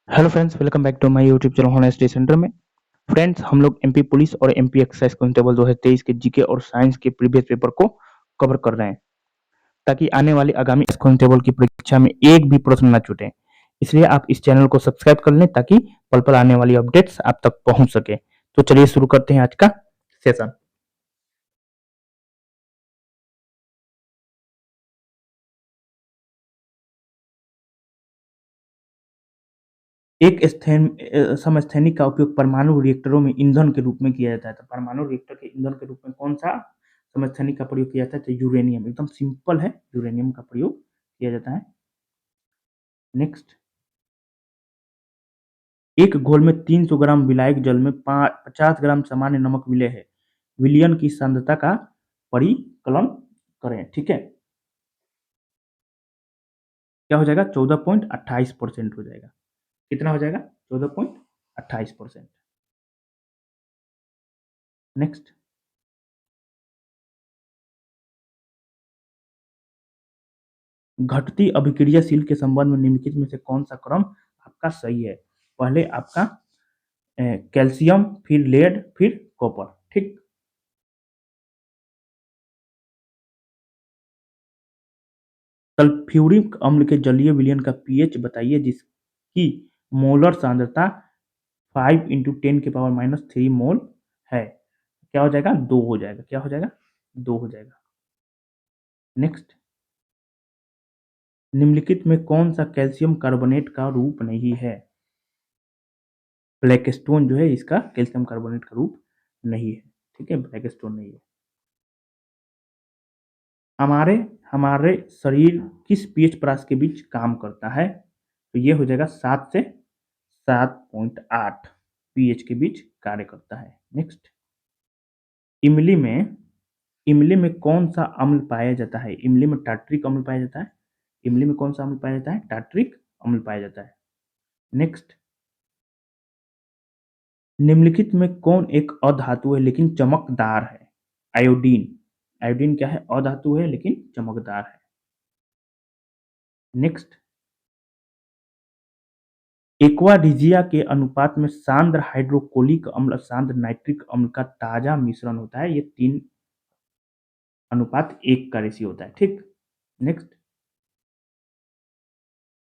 Hello friends, welcome back to my YouTube channel honest study centre में। Friends, हम लोग MP police और MP excise constable 2023 के GK और साइंस के प्रीवियस पेपर को कवर कर रहे हैं ताकि आने वाली आगामी कांस्टेबल की परीक्षा में एक भी प्रश्न ना छूटे। इसलिए आप इस चैनल को सब्सक्राइब कर लें ताकि पल पल आने वाली अपडेट्स आप तक पहुंच सके। तो चलिए शुरू करते हैं आज का सेशन। एक समस्थैनिक का उपयोग परमाणु रिएक्टरों में ईंधन के रूप में किया जाता है। तो परमाणु रिएक्टर के ईंधन के रूप में कौन सा समस्थैनिक का प्रयोग किया जाता है? तो यूरेनियम। एकदम सिंपल है, यूरेनियम का प्रयोग किया जाता है। नेक्स्ट, एक घोल में 300 ग्राम विलायक जल में 50 ग्राम सामान्य नमक मिले हैं। विलयन की सांद्रता का परिकलन करें। ठीक है, क्या हो जाएगा? 14.28% हो जाएगा। कितना हो जाएगा? 14.28%। नेक्स्ट, घटती अभिक्रियाशील के संबंध में निम्नलिखित में से कौन सा क्रम आपका सही है? पहले आपका कैल्शियम, फिर लेड, फिर कॉपर। ठीक, सल्फ्यूरिक अम्ल के जलीय विलयन का पीएच बताइए जिसकी मोलर सांद्रता 5 × 10⁻³ मोल है। क्या हो जाएगा? 2 हो जाएगा। क्या हो जाएगा? 2 हो जाएगा। नेक्स्ट, निम्नलिखित में कौन सा कैल्शियम कार्बोनेट का रूप नहीं है? ब्लैकस्टोन जो है इसका कैल्शियम कार्बोनेट का रूप नहीं है। ठीक है, ब्लैकस्टोन नहीं है। हमारे हमारे शरीर किस पीएच प्रास के बीच काम करता है? तो ये हो जाएगा 7 से 7.8 पीएच के बीच कार्य करता है। नेक्स्ट, इमली में इमली में कौन सा अम्ल पाया जाता है? इमली में टार्ट्रिक अम्ल पाया जाता है। इमली में कौन सा अम्ल पाया जाता है? टार्ट्रिक अम्ल पाया जाता है। नेक्स्ट, निम्नलिखित में कौन एक अधातु है लेकिन चमकदार है? आयोडीन। आयोडीन क्या है? अधातु है लेकिन चमकदार है। नेक्स्ट, एक्वारिजिया के अनुपात में सांद्र हाइड्रोक्लोरिक अम्ल सांद्र नाइट्रिक अम्ल का ताजा मिश्रण होता है। ये 3:1 का रेशियो होता है। ठीक। नेक्स्ट,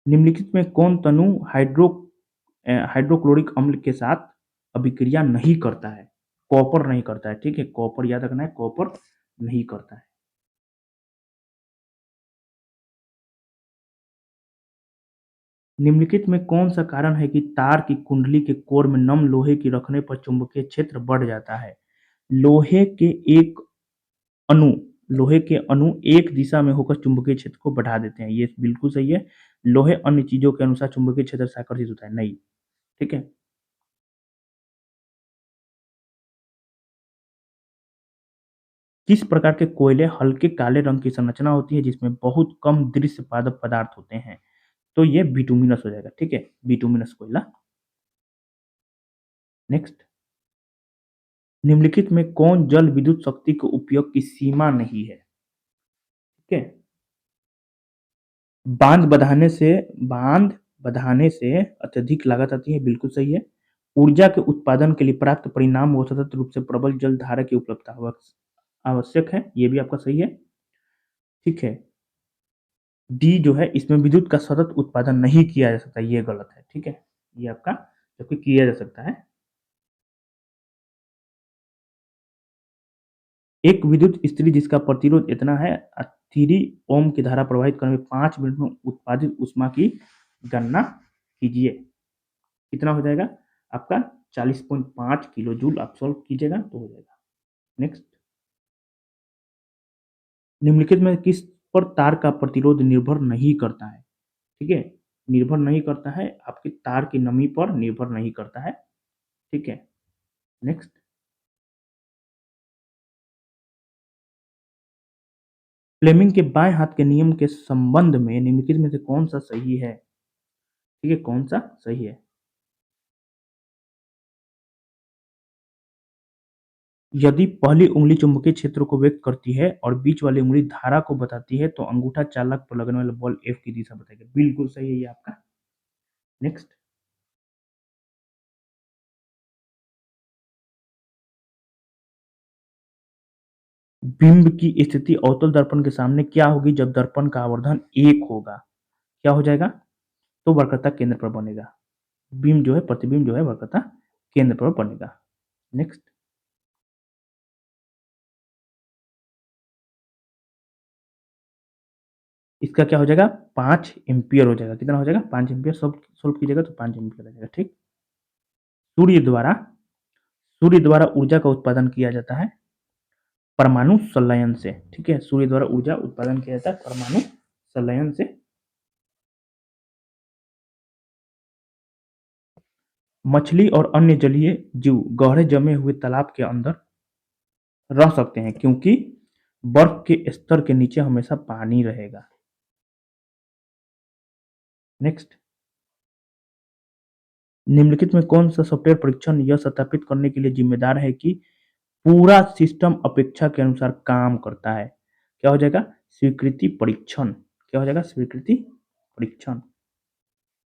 निम्नलिखित में कौन तनु हाइड्रोक्लोरिक अम्ल के साथ अभिक्रिया नहीं करता है? कॉपर नहीं करता है। ठीक है, कॉपर याद रखना है, कॉपर नहीं करता है। निम्नलिखित में कौन सा कारण है कि तार की कुंडली के कोर में नम लोहे की रखने पर चुंबकीय क्षेत्र बढ़ जाता है? लोहे के एक अणु लोहे के अणु एक दिशा में होकर चुंबकीय क्षेत्र को बढ़ा देते हैं। ये बिल्कुल सही है। लोहे अन्य चीजों के अनुसार चुंबकीय क्षेत्र से आकर्षित होता है नहीं। ठीक है, किस प्रकार के कोयले हल्के काले रंग की संरचना होती है जिसमें बहुत कम दृश्य पादप पदार्थ होते हैं? तो ये बिटुमिनस हो जाएगा। ठीक है, बिटुमिनस कोयला। नेक्स्ट, निम्नलिखित में कौन जल विद्युत शक्ति के उपयोग की सीमा नहीं है? ठीक है, बांध बढ़ाने से बांध बढ़ाने से अत्यधिक लागत आती है। बिल्कुल सही है। ऊर्जा के उत्पादन के लिए प्राप्त परिणाम व सतत रूप से प्रबल जल धारा की उपलब्धता आवश्यक है। ये भी आपका सही है। ठीक है, डी जो है इसमें विद्युत का सतत उत्पादन नहीं किया जा सकता, ये गलत है। ठीक है, ये आपका जबकि किया जा सकता है। एक विद्युत स्त्री जिसका प्रतिरोध इतना है 3 ओम की धारा प्रवाहित करने में 5 मिनट में उत्पादित ऊष्मा की गणना कीजिए। कितना हो जाएगा आपका? 40.5 किलो जूल। आप सॉल्व कीजिएगा तो हो जाएगा। नेक्स्ट, निम्नलिखित में किस पर तार का प्रतिरोध निर्भर नहीं करता है? ठीक है, निर्भर नहीं करता है, आपकी तार की नमी पर निर्भर नहीं करता है। ठीक है। नेक्स्ट, फ्लेमिंग के बाएं हाथ के नियम के संबंध में निम्नलिखित में से कौन सा सही है? ठीक है, कौन सा सही है? यदि पहली उंगली चुंबकीय क्षेत्र को व्यक्त करती है और बीच वाली उंगली धारा को बताती है तो अंगूठा चालक पर लगने वाले बल एफ की दिशा बताएगा। बिल्कुल सही है ये आपका। नेक्स्ट, बिंब की स्थिति अवतल दर्पण के सामने क्या होगी जब दर्पण का आवर्धन 1 होगा? क्या हो जाएगा? तो वक्रता केंद्र पर बनेगा। बिंब जो है, प्रतिबिंब जो है वक्रता केंद्र पर बनेगा। नेक्स्ट, इसका क्या हो जाएगा? 5 एम्पीयर हो जाएगा। कितना हो जाएगा? 5 एम्पीयर। सब सोल्व कीजिएगा तो 5 एम्पीयर आ जाएगा। ठीक। सूर्य द्वारा सूर्य द्वारा ऊर्जा का उत्पादन किया जाता है परमाणु संलयन से। ठीक है, सूर्य द्वारा ऊर्जा उत्पादन किया जाता है परमाणु संलयन से। मछली और अन्य जलीय जीव गहरे जमे हुए तालाब के अंदर रह सकते हैं क्योंकि बर्फ के स्तर के नीचे हमेशा पानी रहेगा। नेक्स्ट, निम्नलिखित में कौन सा सॉफ्टवेयर परीक्षण यह सत्यापित करने के लिए जिम्मेदार है कि पूरा सिस्टम अपेक्षा के अनुसार काम करता है? क्या हो जाएगा? स्वीकृति परीक्षण। क्या हो जाएगा? स्वीकृति परीक्षण।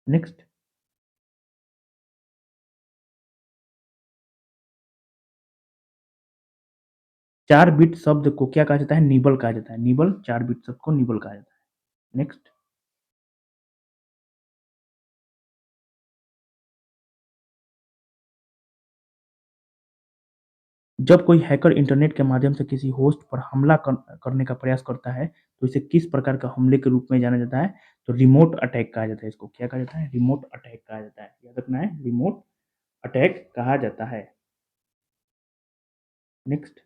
नेक्स्ट, 4 बिट शब्द को क्या कहा जाता है? निबल कहा जाता है। निबल, 4 बिट शब्द को निबल कहा जाता है। नेक्स्ट, जब कोई हैकर इंटरनेट के माध्यम से किसी होस्ट पर हमला करने का प्रयास करता है तो इसे किस प्रकार का हमले के रूप में जाना जाता है? तो रिमोट अटैक कहा जाता है इसको। क्या कहा जाता है? रिमोट अटैक कहा जाता है। याद रखना है, रिमोट अटैक कहा जाता है। नेक्स्ट,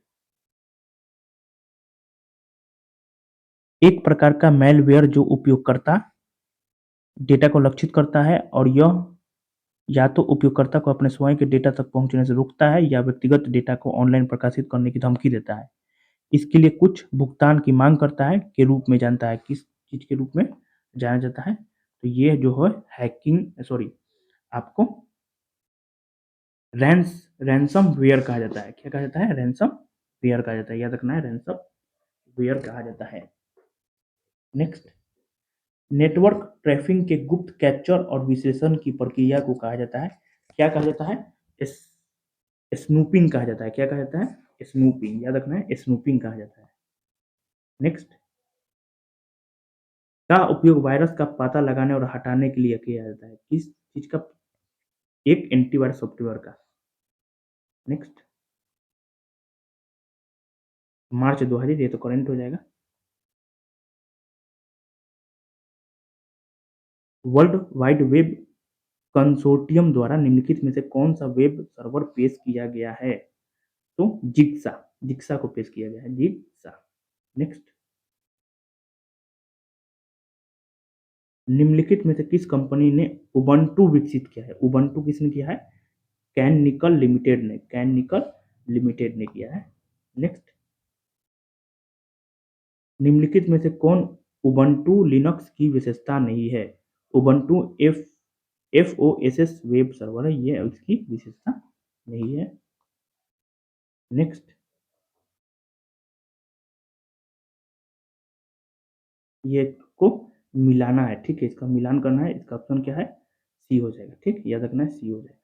एक प्रकार का मैलवेयर जो उपयोगकर्ता डेटा को लक्षित करता है और यह या तो उपयोगकर्ता को अपने स्वयं के डेटा तक पहुंचने से रोकता है या व्यक्तिगत डेटा को ऑनलाइन प्रकाशित करने की धमकी देता है। इसके लिए कुछ भुगतान की मांग करता है के रूप में जानता है। किस चीज के रूप में जाना जाता है? तो ये जो है हैकिंग, सॉरी, आपको रैंसम वेयर कहा जाता है। क्या कहा जाता है? रैंसम वेयर कहा जाता है। याद रखना है, रैंसम वेयर कहा जाता है। नेक्स्ट, नेटवर्क ट्रैफिक के गुप्त कैप्चर और विश्लेषण की प्रक्रिया को कहा जाता है। क्या कहा जाता है? स्नूपिंग कहा जाता है। क्या कहा जाता है? स्नूपिंग। याद रखना है, स्नूपिंग कहा जाता है। नेक्स्ट, का उपयोग वायरस का पता लगाने और हटाने के लिए किया जाता है? किस चीज का? एक एंटीवायरस सॉफ्टवेयर का। नेक्स्ट, मार्च 2000, ये तो करंट हो जाएगा। वर्ल्ड वाइड वेब कंसोर्टियम द्वारा निम्नलिखित में से कौन सा वेब सर्वर पेश किया गया है? तो जिग्सा, जिग्सा को पेश किया गया है, जिग्सा। नेक्स्ट, निम्नलिखित में से किस कंपनी ने उबंटू विकसित किया है? उबंटू किसने किया है? कैन निकल लिमिटेड ने किया है। नेक्स्ट, निम्नलिखित में से कौन उबंटू लिनक्स की विशेषता नहीं है? Ubuntu F O S S web server है, ये उसकी विशेषता नहीं है। नेक्स्ट, ये को मिलाना है। ठीक है, इसका मिलान करना है। इसका ऑप्शन क्या है? सी हो जाएगा। ठीक, याद रखना है, सी हो जाएगा।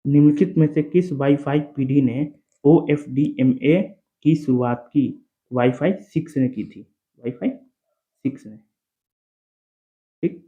निम्नलिखित में से किस वाईफाई पीढ़ी ने O F D M A की शुरुआत की? वाईफाई 6 ने की थी। वाईफाई 6 ने। ठीक।